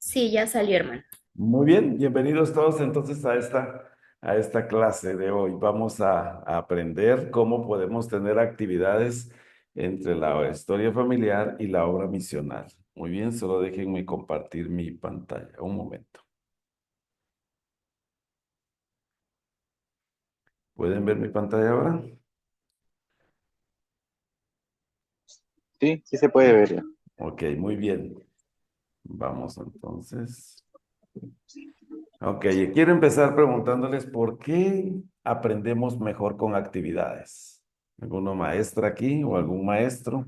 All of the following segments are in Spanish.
Sí, ya salió, hermano. Muy bien, bienvenidos todos entonces a esta clase de hoy. Vamos a aprender cómo podemos tener actividades entre la historia familiar y la obra misional. Muy bien, solo déjenme compartir mi pantalla. Un momento. ¿Pueden ver mi pantalla ahora? Sí, sí se puede ver. Ok, muy bien. Vamos entonces. Ok, quiero empezar preguntándoles por qué aprendemos mejor con actividades. ¿Alguna maestra aquí o algún maestro?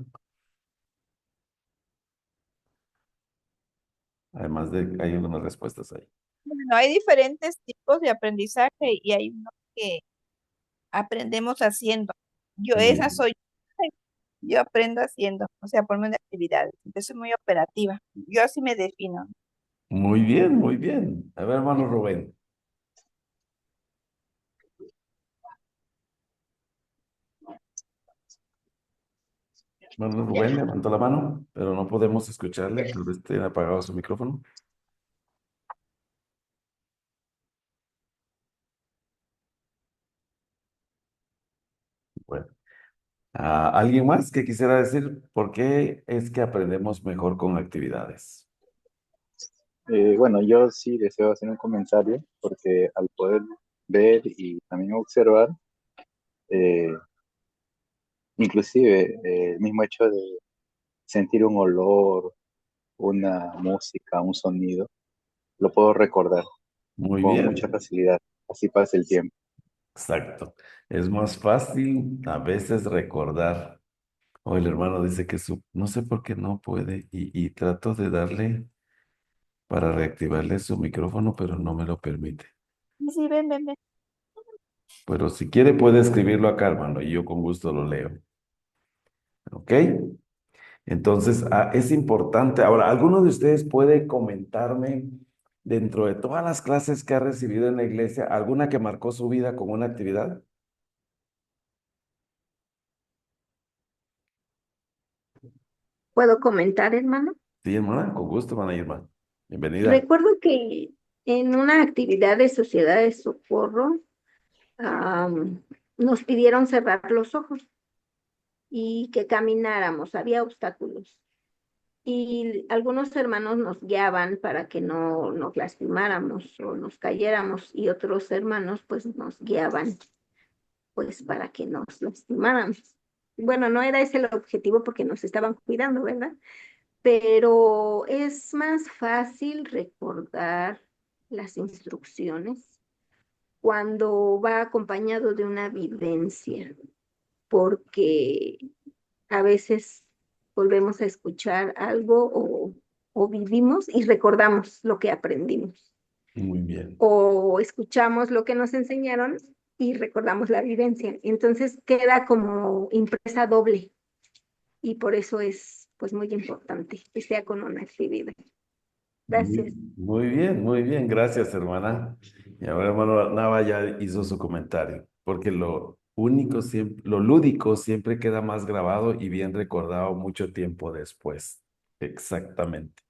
Además de, hay algunas respuestas ahí. Bueno, hay diferentes tipos de aprendizaje y hay uno que aprendemos haciendo. Yo Muy esa bien. soy, yo aprendo haciendo, o sea, por medio de actividades. Entonces soy muy operativa. Yo así me defino. Muy bien, muy bien. A ver, hermano Rubén. Hermano Rubén levantó la mano, pero no podemos escucharle. Tal vez tiene apagado su micrófono. Bueno. ¿Alguien más que quisiera decir por qué es que aprendemos mejor con actividades? Bueno, yo sí deseo hacer un comentario porque al poder ver y también observar, eh, inclusive el mismo hecho de sentir un olor, una música, un sonido, lo puedo recordar Muy con mucha bien. facilidad. Así pasa el tiempo. Exacto. Es más fácil a veces recordar. O el hermano dice que no sé por qué no puede y trato de darle para reactivarle su micrófono, pero no me lo permite. Sí, sí, ven, ven, ven. Pero si quiere puede escribirlo acá, hermano, y yo con gusto lo leo. ¿Ok? Entonces, es importante. Ahora, ¿alguno de ustedes puede comentarme dentro de todas las clases que ha recibido en la iglesia, alguna que marcó su vida con una actividad? ¿Puedo comentar, hermano? Sí, hermana, con gusto, hermana Irma. Bienvenida. Recuerdo que en una actividad de sociedad de socorro, nos pidieron cerrar los ojos y que camináramos. Había obstáculos. Y algunos hermanos nos guiaban para que no nos lastimáramos o nos cayéramos y otros hermanos pues nos guiaban pues para que nos lastimáramos. Bueno, no era ese el objetivo porque nos estaban cuidando, ¿verdad? Pero es más fácil recordar las instrucciones cuando va acompañado de una vivencia, porque a veces volvemos a escuchar algo o vivimos y recordamos lo que aprendimos, Muy bien. o escuchamos lo que nos enseñaron y recordamos la vivencia. Entonces queda como impresa doble y por eso es pues muy importante que sea con una actividad. Gracias. Muy bien, muy bien. Gracias, hermana. Y ahora, hermano Nava ya hizo su comentario, porque lo único siempre, lo lúdico siempre queda más grabado y bien recordado mucho tiempo después. Exactamente.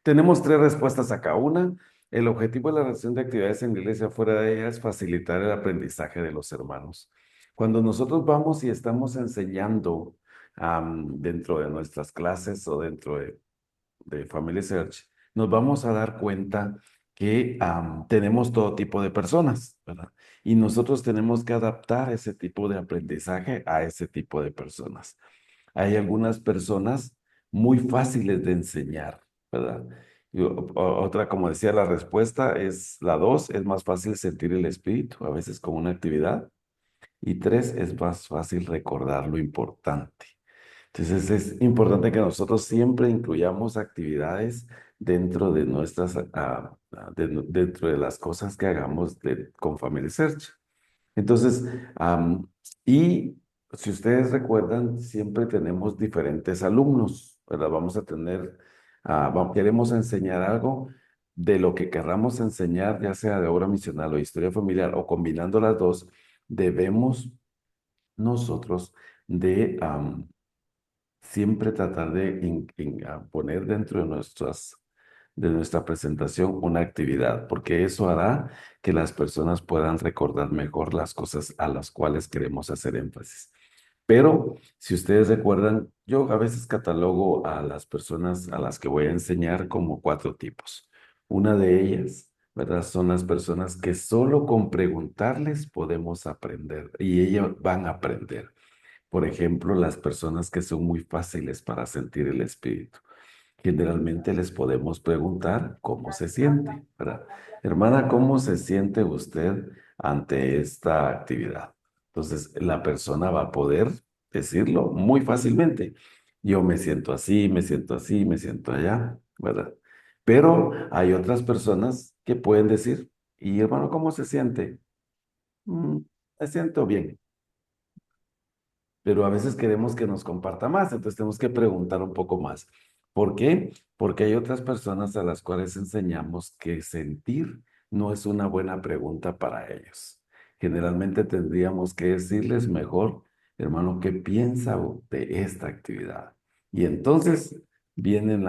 Tenemos tres respuestas acá. Una, el objetivo de la relación de actividades en la iglesia fuera de ella es facilitar el aprendizaje de los hermanos. Cuando nosotros vamos y estamos enseñando dentro de nuestras clases o dentro de Family Search, nos vamos a dar cuenta que tenemos todo tipo de personas, ¿verdad? Y nosotros tenemos que adaptar ese tipo de aprendizaje a ese tipo de personas. Hay algunas personas muy fáciles de enseñar, ¿verdad? Y otra, como decía, la respuesta es la dos, es más fácil sentir el espíritu, a veces con una actividad. Y tres, es más fácil recordar lo importante. Entonces es importante que nosotros siempre incluyamos actividades dentro de dentro de las cosas que hagamos con Family Search. Entonces, y si ustedes recuerdan, siempre tenemos diferentes alumnos, ¿verdad? Vamos a tener, queremos enseñar algo de lo que querramos enseñar, ya sea de obra misional o historia familiar, o combinando las dos, debemos nosotros de siempre tratar de poner dentro de de nuestra presentación una actividad, porque eso hará que las personas puedan recordar mejor las cosas a las cuales queremos hacer énfasis. Pero si ustedes recuerdan, yo a veces catalogo a las personas a las que voy a enseñar como cuatro tipos. Una de ellas, ¿verdad? Son las personas que solo con preguntarles podemos aprender y ellas van a aprender. Por ejemplo, las personas que son muy fáciles para sentir el espíritu. Generalmente les podemos preguntar cómo se siente, ¿verdad? Hermana, ¿cómo se siente usted ante esta actividad? Entonces, la persona va a poder decirlo muy fácilmente. Yo me siento así, me siento así, me siento allá, ¿verdad? Pero hay otras personas que pueden decir, y hermano, ¿cómo se siente? "Mm, me siento bien, pero a veces queremos que nos comparta más, entonces tenemos que preguntar un poco más. ¿Por qué? Porque hay otras personas a las cuales enseñamos que sentir no es una buena pregunta para ellos. Generalmente tendríamos que decirles mejor, hermano, ¿qué piensa de esta actividad? Y entonces vienen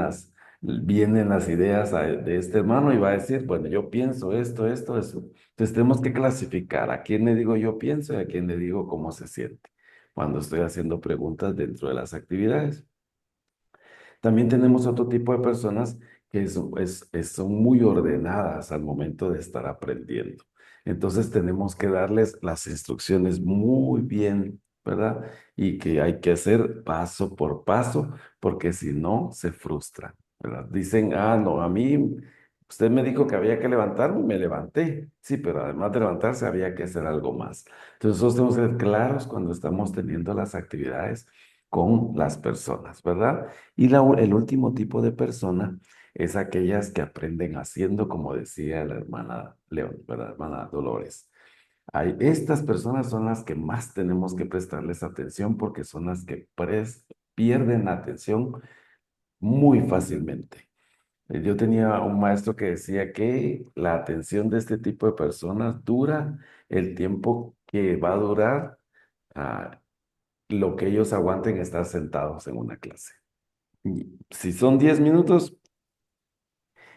vienen las ideas de este hermano y va a decir, bueno, yo pienso esto, esto, eso. Entonces tenemos que clasificar a quién le digo yo pienso y a quién le digo cómo se siente cuando estoy haciendo preguntas dentro de las actividades. También tenemos otro tipo de personas que son muy ordenadas al momento de estar aprendiendo. Entonces tenemos que darles las instrucciones muy bien, ¿verdad? Y que hay que hacer paso por paso, porque si no, se frustran, ¿verdad? Dicen, ah, no, a mí, usted me dijo que había que levantarme, me levanté. Sí, pero además de levantarse, había que hacer algo más. Entonces nosotros tenemos que ser claros cuando estamos teniendo las actividades con las personas, ¿verdad? Y el último tipo de persona es aquellas que aprenden haciendo, como decía la hermana León, ¿verdad? Hermana Dolores. Estas personas son las que más tenemos que prestarles atención porque son las que pierden la atención muy fácilmente. Yo tenía un maestro que decía que la atención de este tipo de personas dura el tiempo que va a durar ah, lo que ellos aguanten estar sentados en una clase. Y si son 10 minutos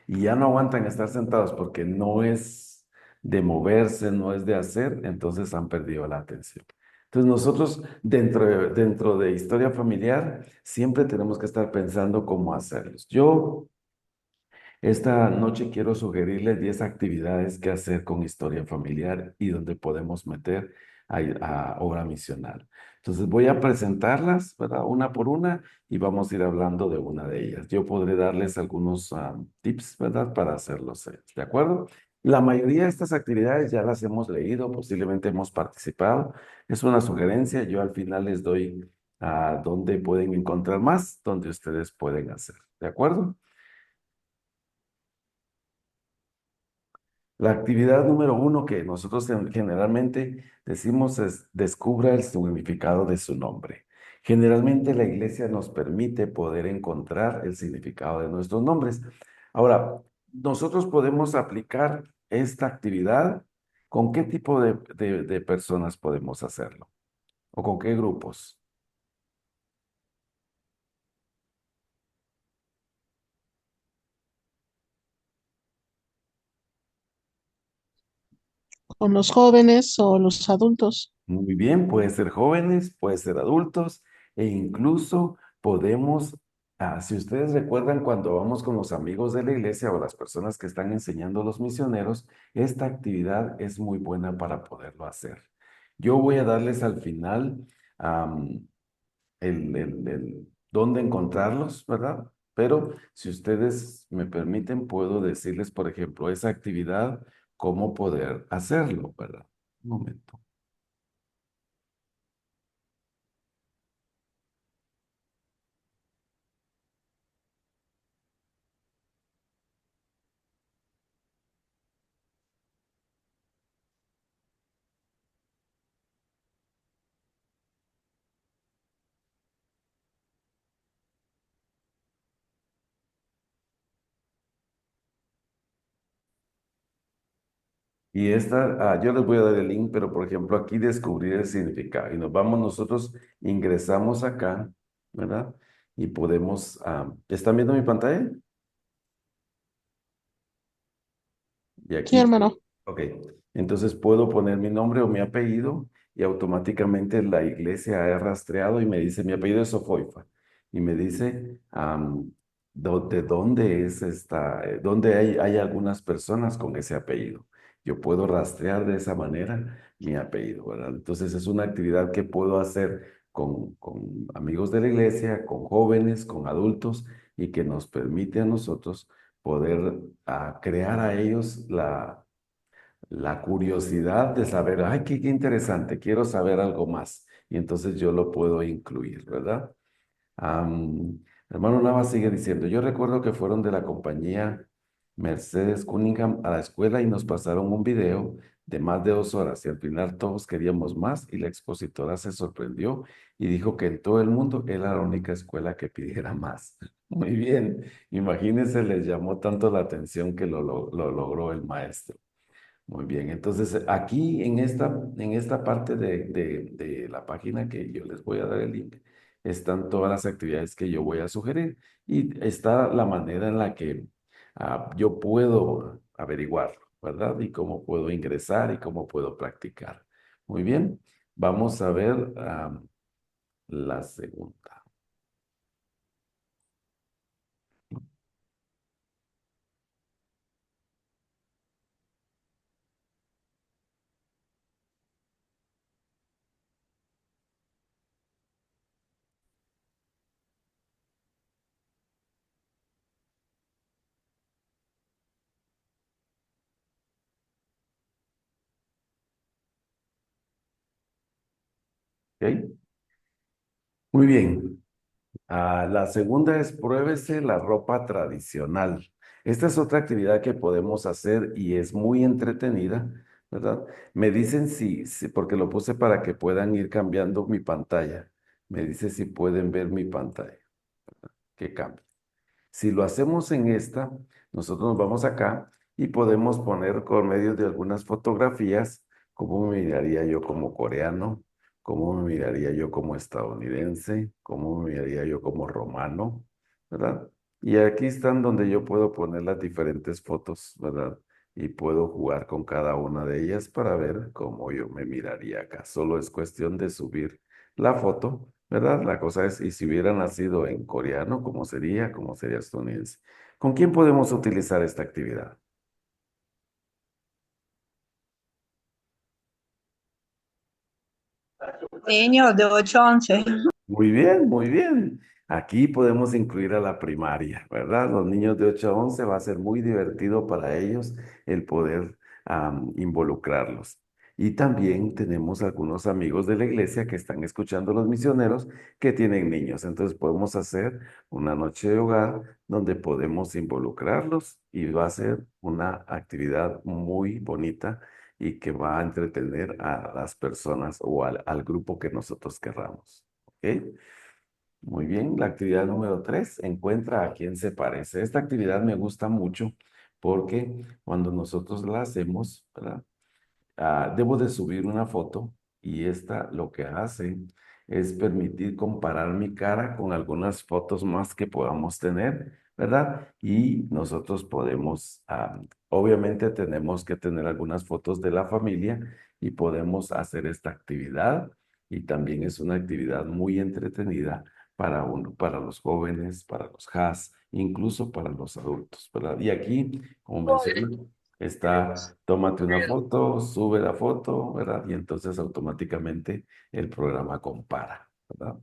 y ya no aguantan estar sentados porque no es de moverse, no es de hacer, entonces han perdido la atención. Entonces nosotros dentro de historia familiar siempre tenemos que estar pensando cómo hacerlos. Yo esta noche quiero sugerirles 10 actividades que hacer con historia familiar y donde podemos meter a obra misional. Entonces voy a presentarlas, ¿verdad? Una por una y vamos a ir hablando de una de ellas. Yo podré darles algunos tips, ¿verdad? Para hacerlos, ¿de acuerdo? La mayoría de estas actividades ya las hemos leído, posiblemente hemos participado. Es una sugerencia, yo al final les doy a dónde pueden encontrar más, donde ustedes pueden hacer, ¿de acuerdo? La actividad número uno que nosotros generalmente decimos es descubra el significado de su nombre. Generalmente la iglesia nos permite poder encontrar el significado de nuestros nombres. Ahora, nosotros podemos aplicar esta actividad. ¿Con qué tipo de personas podemos hacerlo? ¿O con qué grupos? Con los jóvenes o los adultos. Muy bien, puede ser jóvenes, puede ser adultos e incluso podemos, si ustedes recuerdan cuando vamos con los amigos de la iglesia o las personas que están enseñando a los misioneros, esta actividad es muy buena para poderlo hacer. Yo voy a darles al final am, dónde encontrarlos, ¿verdad? Pero si ustedes me permiten, puedo decirles, por ejemplo, esa actividad, cómo poder hacerlo, ¿verdad? Un momento. Y esta, yo les voy a dar el link, pero por ejemplo aquí descubrir el significado. Y nos vamos nosotros, ingresamos acá, ¿verdad? Y podemos, ¿están viendo mi pantalla? Y Sí, aquí, hermano. ok, entonces puedo poner mi nombre o mi apellido y automáticamente la iglesia ha rastreado y me dice, mi apellido es Ofoifa. Y me dice, de dónde es esta, dónde hay algunas personas con ese apellido. Yo puedo rastrear de esa manera mi apellido, ¿verdad? Entonces es una actividad que puedo hacer con amigos de la iglesia, con jóvenes, con adultos y que nos permite a nosotros poder crear a ellos la curiosidad de saber, ay, qué interesante, quiero saber algo más. Y entonces yo lo puedo incluir, ¿verdad? Hermano Nava sigue diciendo, yo recuerdo que fueron de la compañía Mercedes Cunningham a la escuela y nos pasaron un video de más de 2 horas y al final todos queríamos más y la expositora se sorprendió y dijo que en todo el mundo era la única escuela que pidiera más. Muy bien, imagínense, les llamó tanto la atención que lo logró el maestro. Muy bien, entonces aquí en esta parte de la página que yo les voy a dar el link, están todas las actividades que yo voy a sugerir y está la manera en la que yo puedo averiguarlo, ¿verdad? Y cómo puedo ingresar y cómo puedo practicar. Muy bien, vamos a ver la segunda. ¿Ok? Muy bien. La segunda es pruébese la ropa tradicional. Esta es otra actividad que podemos hacer y es muy entretenida, ¿verdad? Me dicen si, porque lo puse para que puedan ir cambiando mi pantalla. Me dice si pueden ver mi pantalla, que cambie. Si lo hacemos en esta, nosotros nos vamos acá y podemos poner por medio de algunas fotografías cómo me miraría yo como coreano, cómo me miraría yo como estadounidense, cómo me miraría yo como romano, ¿verdad? Y aquí están donde yo puedo poner las diferentes fotos, ¿verdad? Y puedo jugar con cada una de ellas para ver cómo yo me miraría acá. Solo es cuestión de subir la foto, ¿verdad? La cosa es, y si hubiera nacido en coreano, ¿cómo sería? ¿Cómo sería estadounidense? ¿Con quién podemos utilizar esta actividad? Niños de 8 a 11. Muy bien, muy bien. Aquí podemos incluir a la primaria, ¿verdad? Los niños de 8 a 11 va a ser muy divertido para ellos el poder involucrarlos. Y también tenemos algunos amigos de la iglesia que están escuchando a los misioneros que tienen niños. Entonces podemos hacer una noche de hogar donde podemos involucrarlos y va a ser una actividad muy bonita y que va a entretener a las personas o al grupo que nosotros querramos. ¿Ok? Muy bien, la actividad número 3, encuentra a quién se parece. Esta actividad me gusta mucho porque cuando nosotros la hacemos, ¿verdad? Debo de subir una foto y esta lo que hace es permitir comparar mi cara con algunas fotos más que podamos tener, ¿verdad? Y nosotros podemos, obviamente tenemos que tener algunas fotos de la familia y podemos hacer esta actividad y también es una actividad muy entretenida para los jóvenes, para los has, incluso para los adultos, ¿verdad? Y aquí, como mencioné, está, tómate una foto, sube la foto, ¿verdad? Y entonces automáticamente el programa compara, ¿verdad?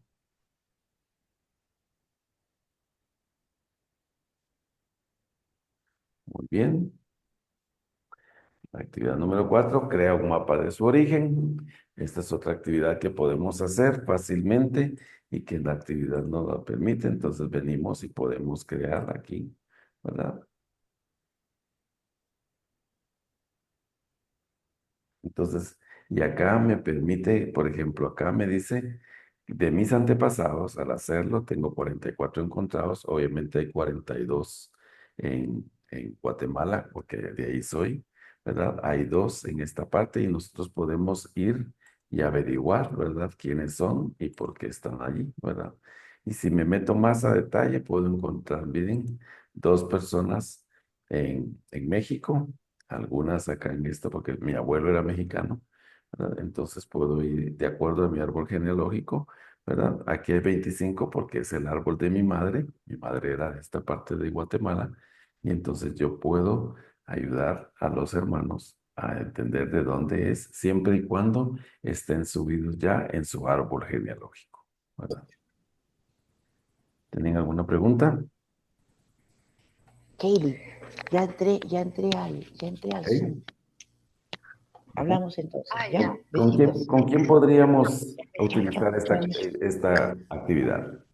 Muy bien. La actividad número 4, crea un mapa de su origen. Esta es otra actividad que podemos hacer fácilmente y que la actividad nos la permite. Entonces venimos y podemos crear aquí, ¿verdad? Entonces, y acá me permite, por ejemplo, acá me dice, de mis antepasados, al hacerlo, tengo 44 encontrados, obviamente hay 42 en Guatemala, porque de ahí soy, ¿verdad? Hay 2 en esta parte y nosotros podemos ir y averiguar, ¿verdad? Quiénes son y por qué están allí, ¿verdad? Y si me meto más a detalle, puedo encontrar, miren, 2 personas en México, algunas acá en esto, porque mi abuelo era mexicano, ¿verdad? Entonces puedo ir de acuerdo a mi árbol genealógico, ¿verdad? Aquí hay 25 porque es el árbol de mi madre era de esta parte de Guatemala, y entonces yo puedo ayudar a los hermanos a entender de dónde es, siempre y cuando estén subidos ya en su árbol genealógico, ¿verdad? ¿Tienen alguna pregunta? Kaylee, ya entré al Ok. Zoom. Hablamos entonces, ¿ya? Ya. Besitos. ¿Con quién podríamos utilizar esta actividad?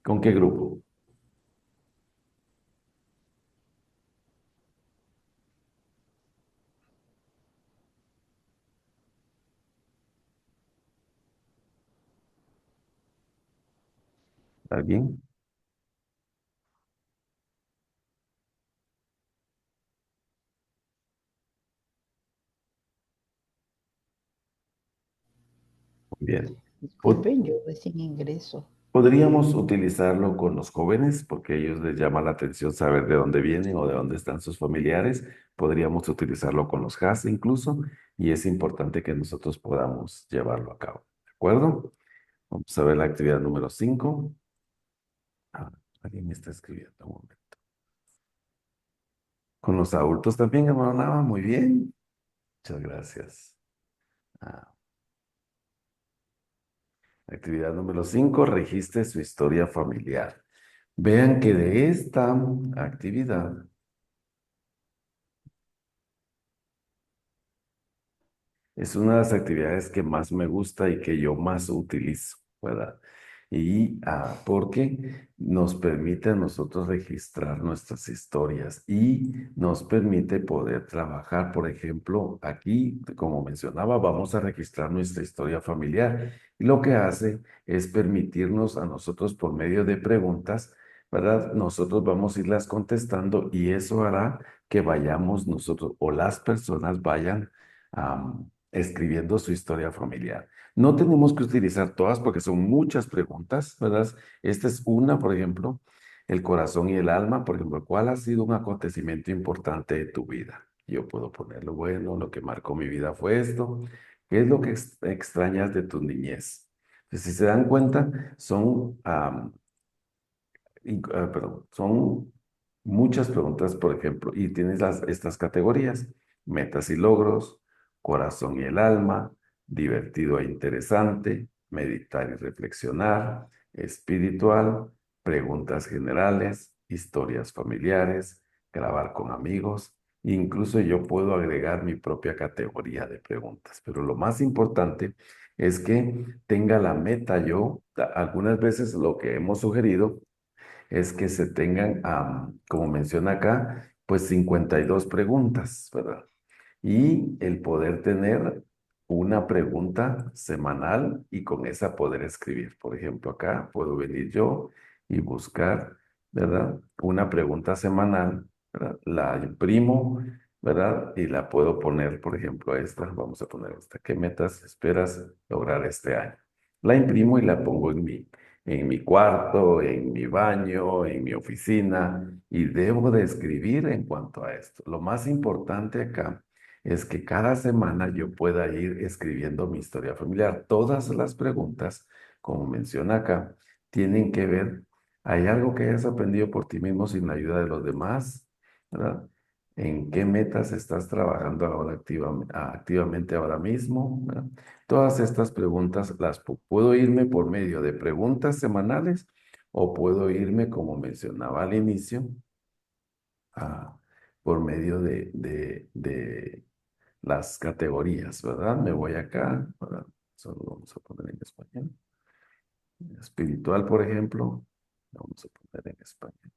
¿Con qué grupo? ¿Alguien? Muy bien. Pod- Disculpen, yo recién ingreso. Podríamos utilizarlo con los jóvenes porque a ellos les llama la atención saber de dónde vienen o de dónde están sus familiares. Podríamos utilizarlo con los HAS incluso, y es importante que nosotros podamos llevarlo a cabo. ¿De acuerdo? Vamos a ver la actividad número 5. Alguien me está escribiendo un momento. Con los adultos también, hermano Nava, muy bien. Muchas gracias. Ah, Actividad número 5, registre su historia familiar. Vean que de esta actividad es una de las actividades que más me gusta y que yo más utilizo, ¿verdad? Y porque nos permite a nosotros registrar nuestras historias y nos permite poder trabajar, por ejemplo, aquí, como mencionaba, vamos a registrar nuestra historia familiar. Y lo que hace es permitirnos a nosotros por medio de preguntas, ¿verdad? Nosotros vamos a irlas contestando y eso hará que vayamos nosotros o las personas vayan escribiendo su historia familiar. No tenemos que utilizar todas porque son muchas preguntas, ¿verdad? Esta es una, por ejemplo, el corazón y el alma, por ejemplo, ¿cuál ha sido un acontecimiento importante de tu vida? Yo puedo ponerlo, bueno, lo que marcó mi vida fue esto. ¿Qué es lo que extrañas de tu niñez? Entonces, si se dan cuenta, son perdón, son muchas preguntas, por ejemplo, y tienes estas categorías: metas y logros, corazón y el alma, divertido e interesante, meditar y reflexionar, espiritual, preguntas generales, historias familiares, grabar con amigos. Incluso yo puedo agregar mi propia categoría de preguntas, pero lo más importante es que tenga la meta yo. Algunas veces lo que hemos sugerido es que se tengan, como menciona acá, pues 52 preguntas, ¿verdad? Y el poder tener una pregunta semanal y con esa poder escribir. Por ejemplo, acá puedo venir yo y buscar, ¿verdad? Una pregunta semanal, ¿verdad? La imprimo, ¿verdad? Y la puedo poner, por ejemplo, esta, vamos a poner esta: ¿qué metas esperas lograr este año? La imprimo y la pongo en mi cuarto, en mi baño, en mi oficina, y debo de escribir en cuanto a esto. Lo más importante acá es que cada semana yo pueda ir escribiendo mi historia familiar. Todas las preguntas, como menciona acá, tienen que ver, ¿hay algo que hayas aprendido por ti mismo sin la ayuda de los demás? ¿Verdad? ¿En qué metas estás trabajando ahora activamente ahora mismo? ¿Verdad? Todas estas preguntas puedo irme por medio de preguntas semanales o puedo irme, como mencionaba al inicio, ah, por medio de las categorías, ¿verdad? Me voy acá, ¿verdad? Solo vamos a poner en español. Espiritual, por ejemplo, vamos a poner en español.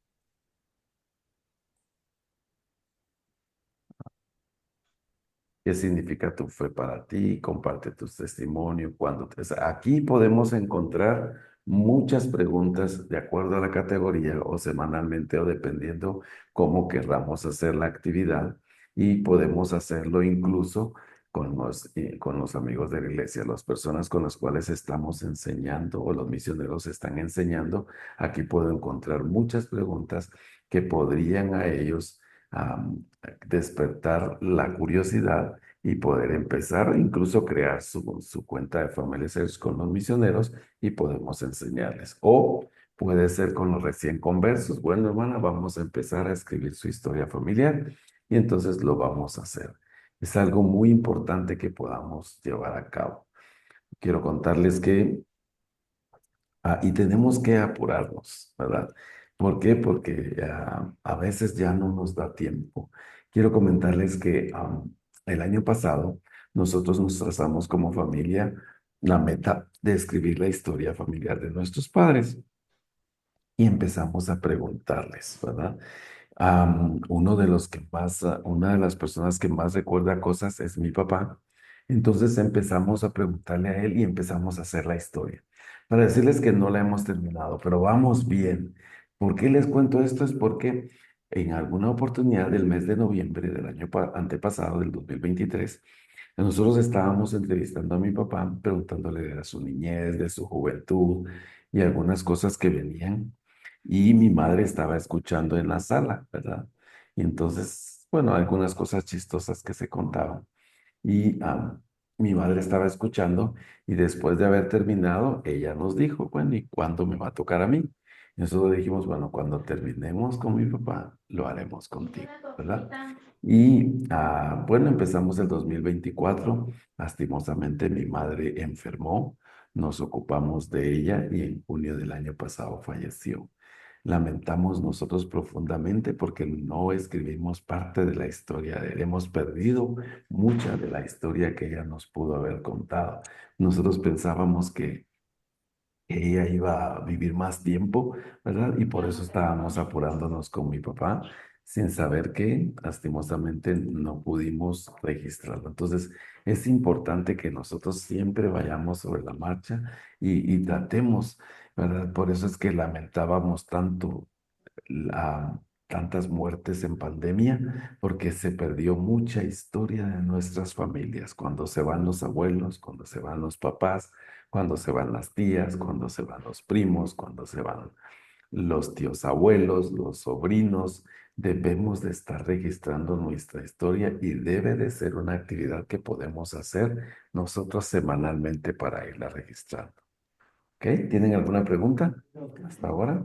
¿Qué significa tu fe para ti? Comparte tus testimonios. Aquí podemos encontrar muchas preguntas de acuerdo a la categoría o semanalmente o dependiendo cómo querramos hacer la actividad, y podemos hacerlo incluso con los amigos de la iglesia, las personas con las cuales estamos enseñando o los misioneros están enseñando. Aquí puedo encontrar muchas preguntas que podrían a ellos am, despertar la curiosidad y poder empezar, incluso crear su cuenta de Family Search con los misioneros y podemos enseñarles. O puede ser con los recién conversos. Bueno, hermana, vamos a empezar a escribir su historia familiar y entonces lo vamos a hacer. Es algo muy importante que podamos llevar a cabo. Quiero contarles que y tenemos que apurarnos, ¿verdad? ¿Por qué? Porque a veces ya no nos da tiempo. Quiero comentarles que el año pasado nosotros nos trazamos como familia la meta de escribir la historia familiar de nuestros padres y empezamos a preguntarles, ¿verdad? Uno de los que más, una de las personas que más recuerda cosas es mi papá. Entonces empezamos a preguntarle a él y empezamos a hacer la historia. Para decirles que no la hemos terminado, pero vamos bien. ¿Por qué les cuento esto? Es porque en alguna oportunidad del mes de noviembre del año antepasado, del 2023, nosotros estábamos entrevistando a mi papá, preguntándole de su niñez, de su juventud y algunas cosas que venían. Y mi madre estaba escuchando en la sala, ¿verdad? Y entonces, bueno, algunas cosas chistosas que se contaban. Y mi madre estaba escuchando y después de haber terminado, ella nos dijo, bueno, ¿y cuándo me va a tocar a mí? Y nosotros dijimos, bueno, cuando terminemos con mi papá, lo haremos contigo, ¿verdad? Y bueno, empezamos el 2024. Lastimosamente mi madre enfermó, nos ocupamos de ella y en junio del año pasado falleció. Lamentamos nosotros profundamente porque no escribimos parte de la historia de él. Hemos perdido mucha de la historia que ella nos pudo haber contado. Nosotros pensábamos que ella iba a vivir más tiempo, ¿verdad? Y por eso estábamos apurándonos con mi papá, sin saber que lastimosamente no pudimos registrarlo. Entonces, es importante que nosotros siempre vayamos sobre la marcha y tratemos, ¿verdad? Por eso es que lamentábamos tanto tantas muertes en pandemia, porque se perdió mucha historia de nuestras familias, cuando se van los abuelos, cuando se van los papás, cuando se van las tías, cuando se van los primos, cuando se van los tíos abuelos, los sobrinos. Debemos de estar registrando nuestra historia y debe de ser una actividad que podemos hacer nosotros semanalmente para irla registrando. ¿Ok? ¿Tienen alguna pregunta hasta ahora?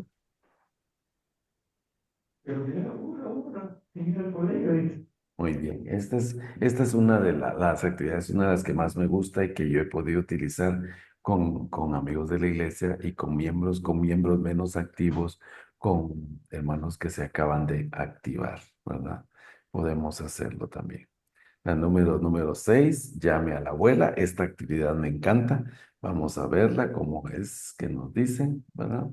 Muy bien, esta es una de las actividades, una de las que más me gusta y que yo he podido utilizar con amigos de la iglesia y con miembros menos activos, con hermanos que se acaban de activar, ¿verdad? Podemos hacerlo también. La número 6, llame a la abuela. Esta actividad me encanta. Vamos a verla, cómo es que nos dicen, ¿verdad?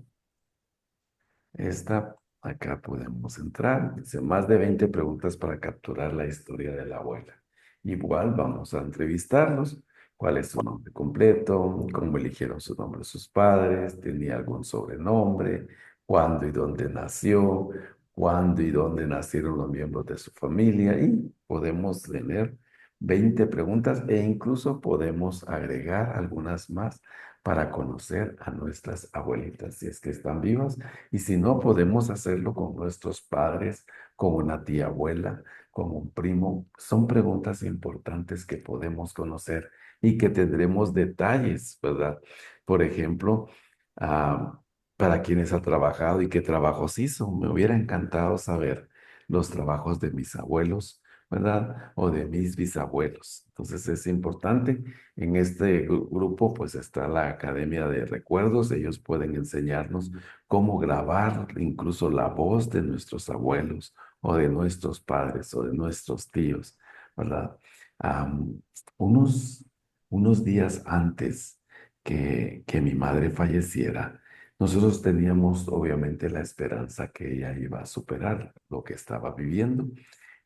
Acá podemos entrar. Dice, más de 20 preguntas para capturar la historia de la abuela. Igual vamos a entrevistarlos. ¿Cuál es su nombre completo? ¿Cómo eligieron su nombre sus padres? ¿Tenía algún sobrenombre? ¿Cuándo y dónde nació? ¿Cuándo y dónde nacieron los miembros de su familia? Y podemos tener 20 preguntas e incluso podemos agregar algunas más para conocer a nuestras abuelitas, si es que están vivas. Y si no, podemos hacerlo con nuestros padres, con una tía abuela, con un primo. Son preguntas importantes que podemos conocer y que tendremos detalles, ¿verdad? Por ejemplo, ah, para quienes ha trabajado y qué trabajos hizo. Me hubiera encantado saber los trabajos de mis abuelos, ¿verdad? O de mis bisabuelos. Entonces es importante. En este grupo pues está la Academia de Recuerdos. Ellos pueden enseñarnos cómo grabar incluso la voz de nuestros abuelos o de nuestros padres o de nuestros tíos, ¿verdad? Am, unos, unos días antes que mi madre falleciera, nosotros teníamos obviamente la esperanza que ella iba a superar lo que estaba viviendo.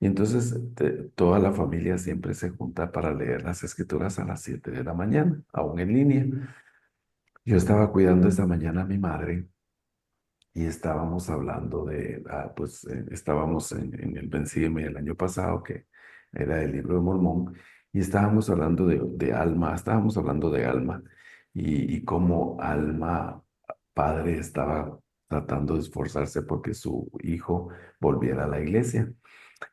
Y entonces toda la familia siempre se junta para leer las escrituras a las 7 de la mañana, aún en línea. Yo estaba cuidando esa mañana a mi madre y estábamos hablando estábamos en el Ben el año pasado, que era el libro de Mormón, Y estábamos hablando de Alma, estábamos hablando de Alma y cómo Alma, padre, estaba tratando de esforzarse porque su hijo volviera a la iglesia.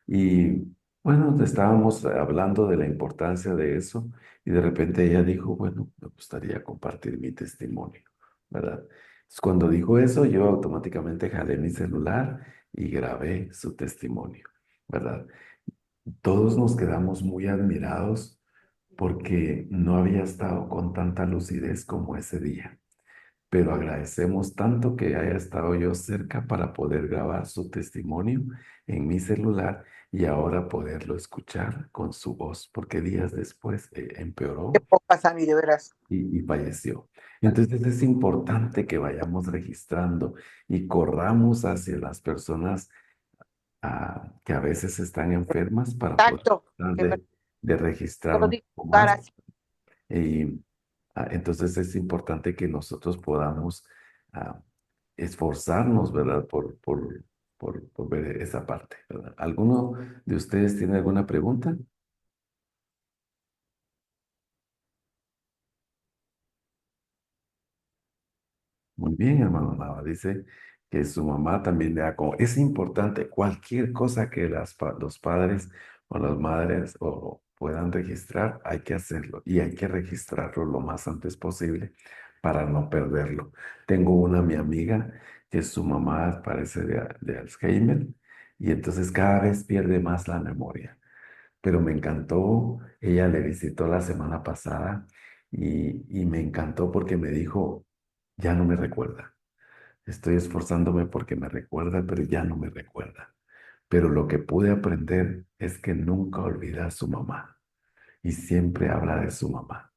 Y bueno, estábamos hablando de la importancia de eso y de repente ella dijo, bueno, me gustaría compartir mi testimonio, ¿verdad? Entonces, cuando dijo eso, yo automáticamente jalé mi celular y grabé su testimonio, ¿verdad? Todos nos quedamos muy admirados porque no había estado con tanta lucidez como ese día, pero agradecemos tanto que haya estado yo cerca para poder grabar su testimonio en mi celular y ahora poderlo escuchar con su voz, porque días después Qué empeoró poca, Sammy, de veras. y falleció. Entonces es importante que vayamos registrando y corramos hacia las personas que a veces están enfermas para poder Exacto. tratar Que me de registrar lo un digo poco más. cara. Y entonces es importante que nosotros podamos ah, esforzarnos, ¿verdad? Por ver esa parte, ¿verdad? ¿Alguno de ustedes tiene alguna pregunta? Muy bien, hermano Nava. Dice que su mamá también le da como... Es importante, cualquier cosa que los padres o las madres puedan registrar, hay que hacerlo y hay que registrarlo lo más antes posible para no perderlo. Tengo mi amiga, que su mamá parece de Alzheimer y entonces cada vez pierde más la memoria. Pero me encantó, ella le visitó la semana pasada y me encantó porque me dijo, ya no me recuerda. Estoy esforzándome porque me recuerda, pero ya no me recuerda. Pero lo que pude aprender es que nunca olvida a su mamá y siempre habla de su mamá.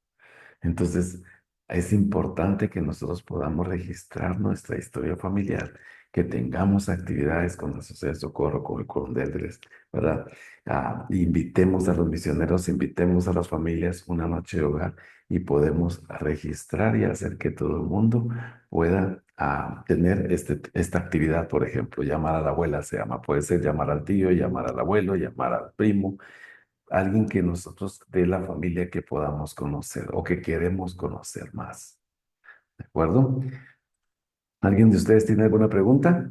Entonces, es importante que nosotros podamos registrar nuestra historia familiar, que tengamos actividades con la Sociedad de Socorro, con el Cordel, ¿verdad? Invitemos a los misioneros, invitemos a las familias una noche de hogar y podemos registrar y hacer que todo el mundo pueda tener esta actividad, por ejemplo, llamar a la abuela se llama, puede ser llamar al tío, llamar al abuelo, llamar al primo, alguien que nosotros de la familia que podamos conocer o que queremos conocer más. ¿De acuerdo? ¿Alguien de ustedes tiene alguna pregunta?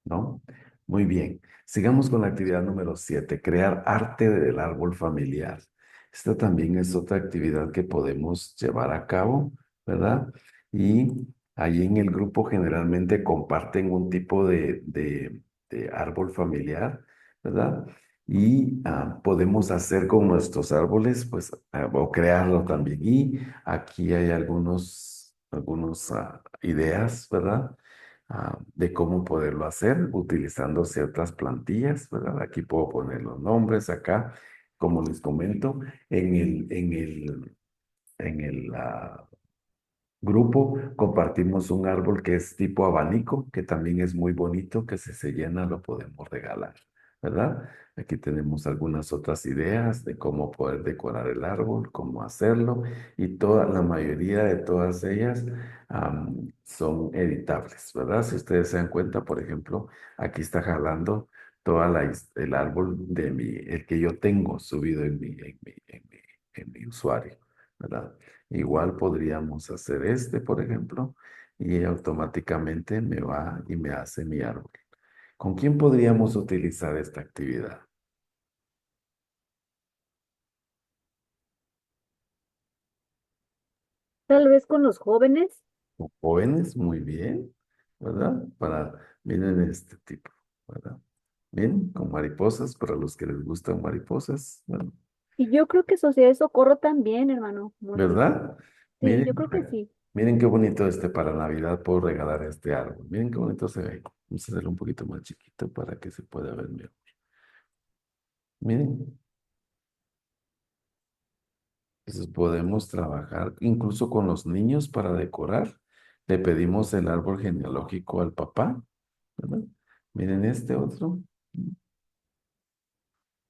¿No? Muy bien. Sigamos con la actividad número 7, crear arte del árbol familiar. Esta también es otra actividad que podemos llevar a cabo, ¿verdad? Y ahí en el grupo generalmente comparten un tipo de árbol familiar, ¿verdad? Y podemos hacer con nuestros árboles, pues, o crearlo también. Y aquí hay algunos ideas, ¿verdad? De cómo poderlo hacer utilizando ciertas plantillas, ¿verdad? Aquí puedo poner los nombres acá, como les comento, en el grupo compartimos un árbol que es tipo abanico, que también es muy bonito, que si se llena lo podemos regalar, ¿verdad? Aquí tenemos algunas otras ideas de cómo poder decorar el árbol, cómo hacerlo, y la mayoría de todas ellas son editables, ¿verdad? Si ustedes se dan cuenta, por ejemplo, aquí está jalando el árbol el que yo tengo subido en mi usuario, ¿verdad? Igual podríamos hacer por ejemplo, y automáticamente me va y me hace mi árbol. ¿Con quién podríamos utilizar esta actividad? Tal vez con los jóvenes. Con jóvenes, muy bien, ¿verdad? Miren este tipo, ¿verdad? Bien, con mariposas, para los que les gustan mariposas, bueno, Y yo creo que Sociedad de Socorro también, hermano. Mucho. ¿verdad? Sí, yo Miren, creo que sí. miren qué bonito para Navidad puedo regalar este árbol. Miren qué bonito se ve. Vamos a hacerlo un poquito más chiquito para que se pueda ver mejor. Miren. Entonces podemos trabajar incluso con los niños para decorar. Le pedimos el árbol genealógico al papá, ¿verdad? Miren este otro.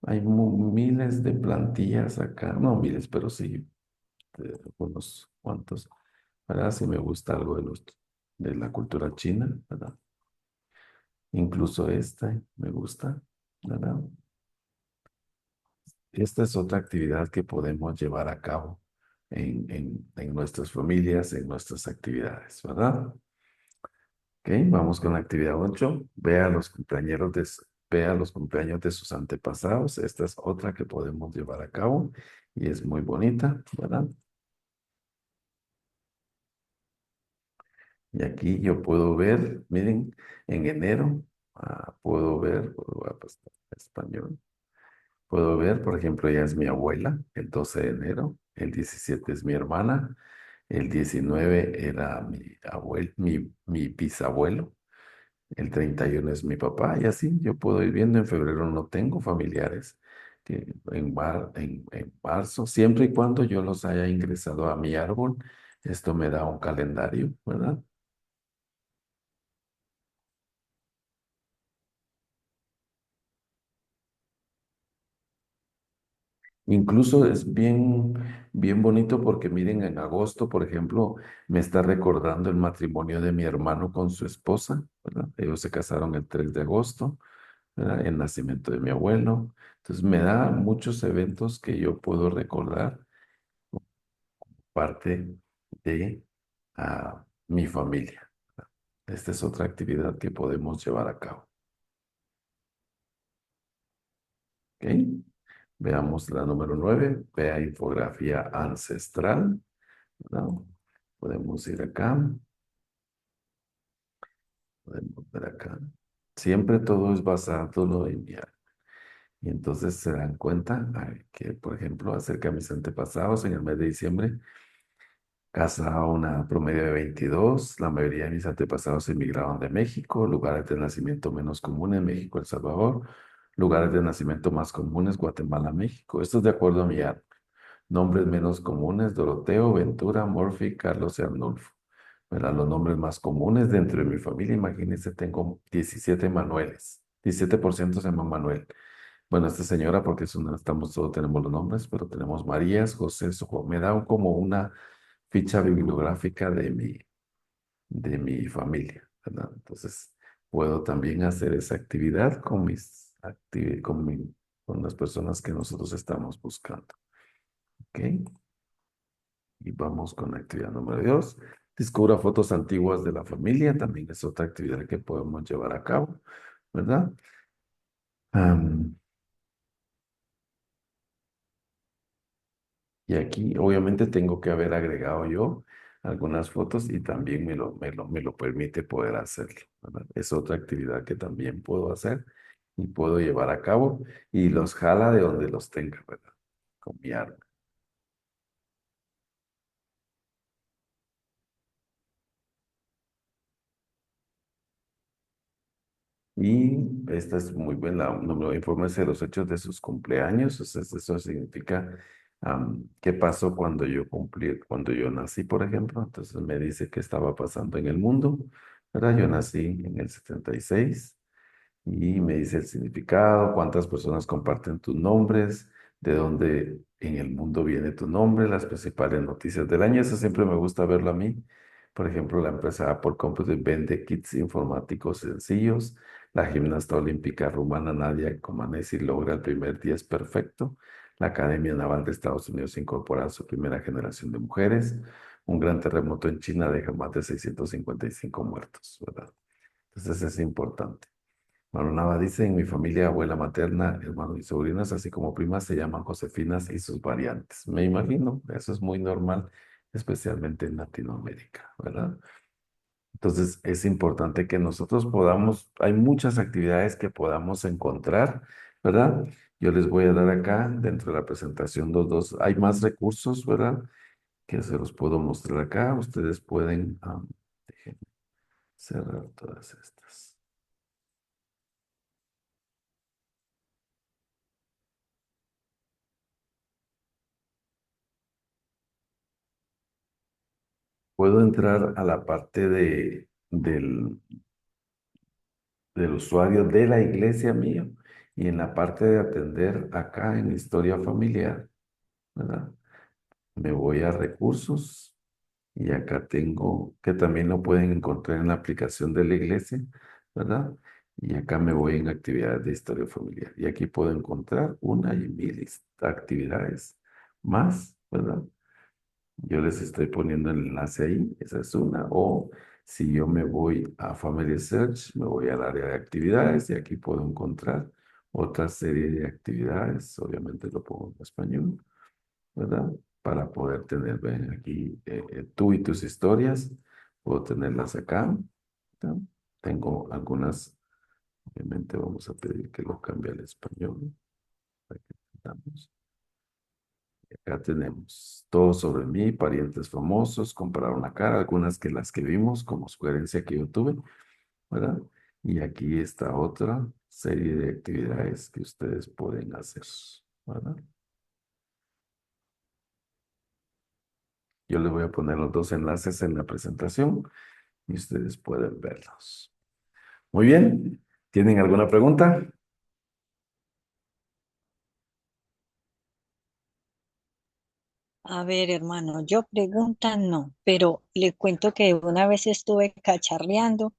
Hay miles de plantillas acá. No miles, pero sí, unos cuantos. ¿Verdad? Si me gusta algo de la cultura china, ¿verdad? Incluso esta me gusta, ¿verdad? Esta es otra actividad que podemos llevar a cabo en nuestras familias, en nuestras actividades, ¿verdad? Ok, vamos con la actividad 8. Vea los cumpleaños de sus antepasados. Esta es otra que podemos llevar a cabo y es muy bonita, ¿verdad? Y aquí yo puedo ver, miren, en enero, voy a pasar a español. Puedo ver, por ejemplo, ella es mi abuela, el 12 de enero, el 17 es mi hermana, el 19 era mi bisabuelo, el 31 es mi papá, y así yo puedo ir viendo. En febrero no tengo familiares, en marzo, siempre y cuando yo los haya ingresado a mi árbol, esto me da un calendario, ¿verdad? Incluso es bien bonito porque miren, en agosto, por ejemplo, me está recordando el matrimonio de mi hermano con su esposa, ¿verdad? Ellos se casaron el 3 de agosto, ¿verdad? El nacimiento de mi abuelo. Entonces me da muchos eventos que yo puedo recordar parte de mi familia. Esta es otra actividad que podemos llevar a cabo. ¿Ok? Veamos la número 9. Vea infografía ancestral. ¿Verdad? Podemos ir acá, podemos ver acá. Siempre todo es basado en mi área. Y entonces se dan cuenta que, por ejemplo, acerca de mis antepasados, en el mes de diciembre, casa una promedio de 22. La mayoría de mis antepasados emigraron de México. Lugares de nacimiento menos comunes: México, El Salvador. Lugares de nacimiento más comunes: Guatemala, México. Esto es de acuerdo a mi área. Nombres menos comunes: Doroteo, Ventura, Murphy, Carlos y Arnulfo. ¿Verdad? Los nombres más comunes dentro de mi familia, imagínense, tengo 17 Manueles. 17% se llama Manuel. Bueno, esta señora, porque todos tenemos los nombres, pero tenemos Marías, José, me da como una ficha bibliográfica de mi familia, ¿verdad? Entonces, puedo también hacer esa actividad con las personas que nosotros estamos buscando. ¿Ok? Y vamos con la actividad número 2. Descubra fotos antiguas de la familia. También es otra actividad que podemos llevar a cabo, ¿verdad? Am, y aquí obviamente tengo que haber agregado yo algunas fotos y también me lo permite poder hacerlo, ¿verdad? Es otra actividad que también puedo hacer y puedo llevar a cabo y los jala de donde los tenga, ¿verdad? Con mi arma. Y esta es muy buena, número de informes de los hechos de sus cumpleaños. O sea, eso significa qué pasó cuando yo nací, por ejemplo. Entonces me dice qué estaba pasando en el mundo, ¿verdad? Yo nací en el 76 y me dice el significado, cuántas personas comparten tus nombres, de dónde en el mundo viene tu nombre, las principales noticias del año. Eso siempre me gusta verlo a mí. Por ejemplo, la empresa Apple Computer vende kits informáticos sencillos. La gimnasta olímpica rumana Nadia Comaneci logra el primer 10 perfecto. La Academia Naval de Estados Unidos incorpora a su primera generación de mujeres. Un gran terremoto en China deja más de 655 muertos, ¿verdad? Entonces es importante. Maronava dice: en mi familia, abuela materna, hermanos y sobrinas, así como primas, se llaman Josefinas y sus variantes. Me imagino, eso es muy normal, especialmente en Latinoamérica, ¿verdad? Entonces es importante que nosotros hay muchas actividades que podamos encontrar, ¿verdad? Yo les voy a dar acá, dentro de la presentación, dos, hay más recursos, ¿verdad? Que se los puedo mostrar acá. Ustedes pueden, déjenme cerrar todas estas. Puedo entrar a la parte del usuario de la iglesia mío y en la parte de atender acá en historia familiar, ¿verdad? Me voy a recursos y acá tengo que también lo pueden encontrar en la aplicación de la iglesia, ¿verdad? Y acá me voy en actividades de historia familiar. Y aquí puedo encontrar una y mil actividades más, ¿verdad? Yo les estoy poniendo el enlace ahí, esa es una. O si yo me voy a Family Search, me voy al área de actividades y aquí puedo encontrar otra serie de actividades. Obviamente lo pongo en español, ¿verdad? Para poder tener, ven aquí, tú y tus historias, puedo tenerlas acá, ¿verdad? Tengo algunas, obviamente vamos a pedir que lo cambie al español, para que entendamos. Acá tenemos todo sobre mí, parientes famosos, comparar una cara, algunas que las que vimos como sugerencia que yo tuve, ¿verdad? Y aquí está otra serie de actividades que ustedes pueden hacer, ¿verdad? Yo les voy a poner los dos enlaces en la presentación y ustedes pueden verlos. Muy bien. ¿Tienen alguna pregunta? A ver, hermano, yo pregunta no, pero le cuento que una vez estuve cacharreando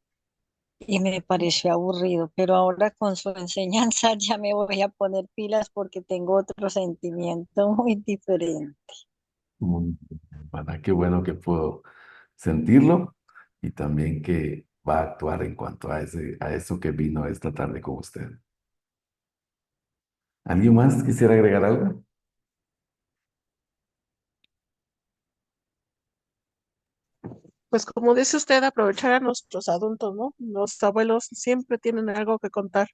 y me pareció aburrido, pero ahora con su enseñanza ya me voy a poner pilas porque tengo otro sentimiento muy diferente. Muy bien, hermana, qué bueno que puedo sentirlo y también que va a actuar en cuanto a a eso que vino esta tarde con usted. ¿Alguien más quisiera agregar algo? Pues como dice usted, aprovechar a nuestros adultos, ¿no? Los abuelos siempre tienen algo que contar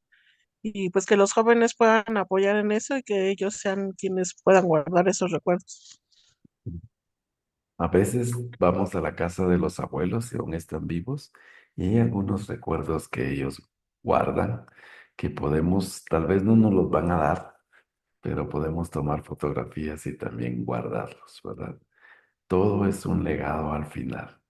y pues que los jóvenes puedan apoyar en eso y que ellos sean quienes puedan guardar esos recuerdos. A veces vamos a la casa de los abuelos y aún están vivos y hay algunos recuerdos que ellos guardan que podemos, tal vez no nos los van a dar, pero podemos tomar fotografías y también guardarlos, ¿verdad? Todo es un legado al final.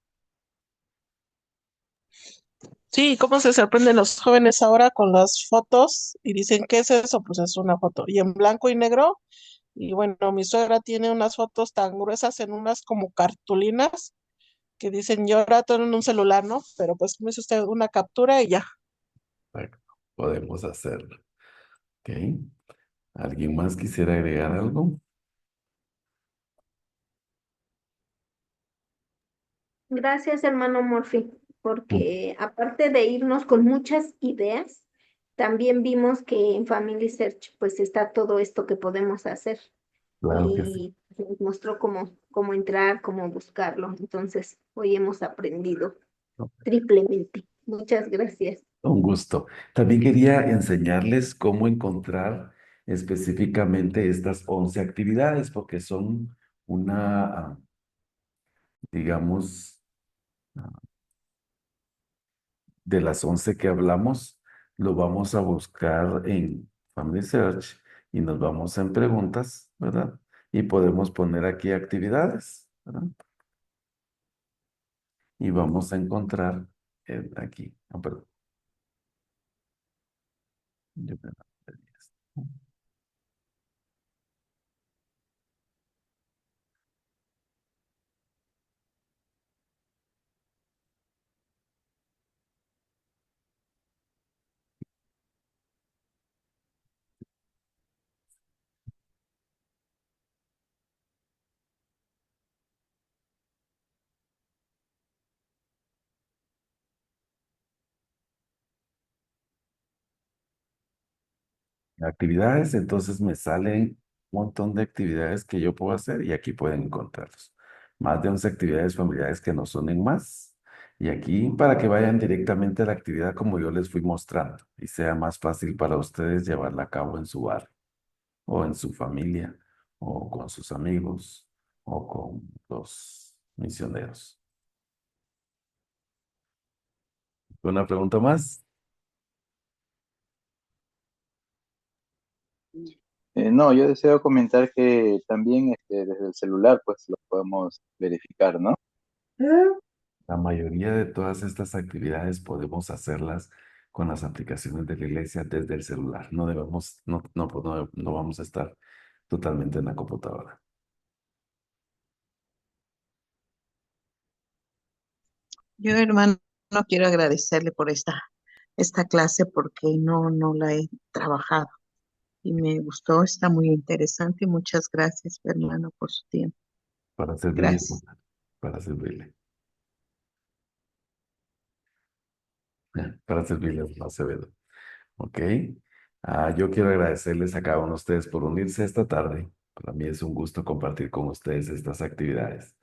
Sí, ¿cómo se sorprenden los jóvenes ahora con las fotos y dicen, ¿qué es eso? Pues es una foto. Y en blanco y negro. Y bueno, mi suegra tiene unas fotos tan gruesas en unas como cartulinas que dicen, yo ahora todo en un celular, ¿no? Pero pues me hizo usted una captura y ya. Bueno, podemos hacerlo, ¿ok? ¿Alguien más quisiera agregar algo? Gracias, hermano Murphy, Mm, porque aparte de irnos con muchas ideas, también vimos que en Family Search pues está todo esto que podemos hacer claro que sí. y nos mostró cómo entrar, cómo buscarlo. Entonces, hoy hemos aprendido triplemente. Muchas gracias. Un gusto. También quería enseñarles cómo encontrar específicamente estas 11 actividades, porque son una, digamos, ah, de las 11 que hablamos, lo vamos a buscar en Family Search y nos vamos en preguntas, ¿verdad? Y podemos poner aquí actividades, ¿verdad? Y vamos a encontrar aquí, perdón. Yo me la perdí esto. Actividades, entonces me salen un montón de actividades que yo puedo hacer y aquí pueden encontrarlos. Más de 11 actividades familiares que nos unen más. Y aquí para que vayan directamente a la actividad como yo les fui mostrando y sea más fácil para ustedes llevarla a cabo en su barrio o en su familia o con sus amigos o con los misioneros. ¿Una pregunta más? No, yo deseo comentar que también desde el celular pues lo podemos verificar, ¿no? La mayoría de todas estas actividades podemos hacerlas con las aplicaciones de la iglesia desde el celular. No debemos, no vamos a estar totalmente en la computadora. Yo, hermano, quiero agradecerle por esta esta clase porque no la he trabajado y me gustó, está muy interesante. Muchas gracias, hermano, por su tiempo. Para servirle, Gracias. para servirle, para servirle, hermano Acevedo. Ok. Yo quiero agradecerles a cada uno de ustedes por unirse esta tarde. Para mí es un gusto compartir con ustedes estas actividades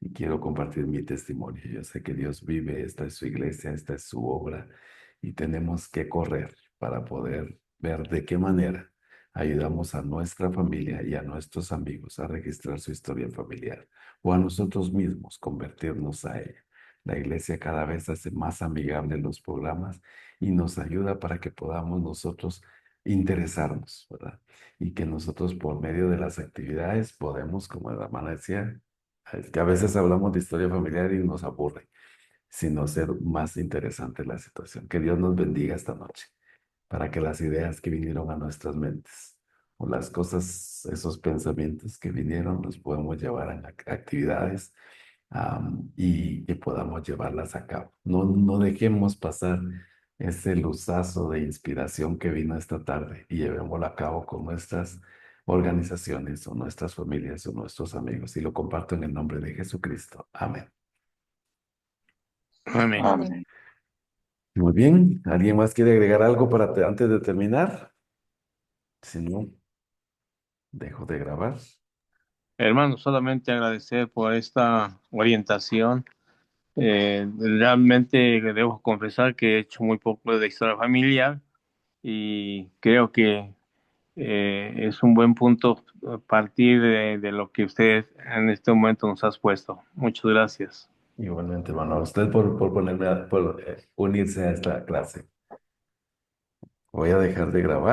y quiero compartir mi testimonio. Yo sé que Dios vive, esta es su iglesia, esta es su obra y tenemos que correr para poder ver de qué manera ayudamos a nuestra familia y a nuestros amigos a registrar su historia familiar o a nosotros mismos convertirnos a ella. La iglesia cada vez hace más amigable los programas y nos ayuda para que podamos nosotros interesarnos, ¿verdad? Y que nosotros por medio de las actividades podemos, como la hermana decía, es que a veces hablamos de historia familiar y nos aburre, sino ser más interesante la situación. Que Dios nos bendiga esta noche para que las ideas que vinieron a nuestras mentes o las cosas, esos pensamientos que vinieron, los podemos llevar a actividades y que podamos llevarlas a cabo. No dejemos pasar ese luzazo de inspiración que vino esta tarde y llevémoslo a cabo con nuestras organizaciones o nuestras familias o nuestros amigos. Y lo comparto en el nombre de Jesucristo. Amén. Amén. Amén. Muy bien. ¿Alguien más quiere agregar algo para antes de terminar? Si no, dejo de grabar. Hermano, solamente agradecer por esta orientación. Realmente debo confesar que he hecho muy poco de historia familiar y creo que es un buen punto a partir de lo que usted en este momento nos ha expuesto. Muchas gracias. Igualmente, hermano, a usted por unirse a esta clase. Voy a dejar de grabar.